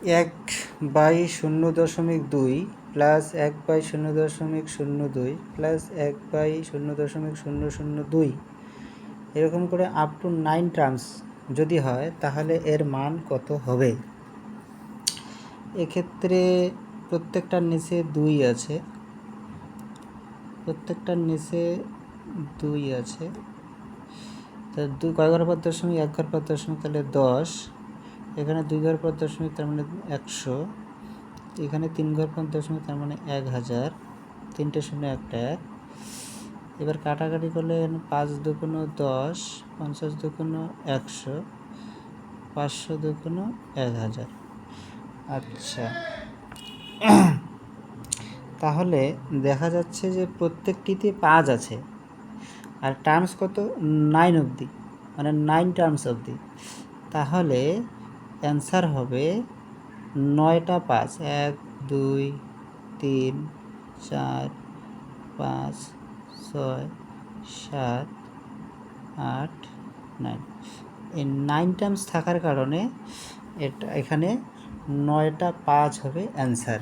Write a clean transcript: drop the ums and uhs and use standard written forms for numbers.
1/0.2 plus 1/0.02 plus 1/0.002 এরকম করে up to 9 terms যদি হয় তাহলে এর মান কত হবে? এক্ষেত্রে প্রত্যেকটার নিচে 2 আছে, প্রত্যেকটার নিচে 2 আছে। তা 2 কয় ঘর পর দশমিক, 1 ঘর পর দশমিক, তাহলে 10। এখানে 2 ঘর পর দশমিক, তার মানে 100। এখানে 3 ঘর পর দশমিক, তার মানে 1000। 3টে 0 একটা 1। এবার কাটাকাটি করলে 5 দুগুণ 10, 50 দুগুণ 100, 500 দুগুণ 1000। আচ্ছা, তাহলে দেখা যাচ্ছে যে প্রত্যেকটিতে 5 আছে আর টার্মস কত? 9 অবধি, মানে 9 টার্মস অবধি। তাহলে অ্যান্সার হবে 9টা 5, 1 2 3 4 5 6 7 8 9। এই 9 টার্মস থাকার কারণে এখানে 9টা 5 হবে অ্যান্সার।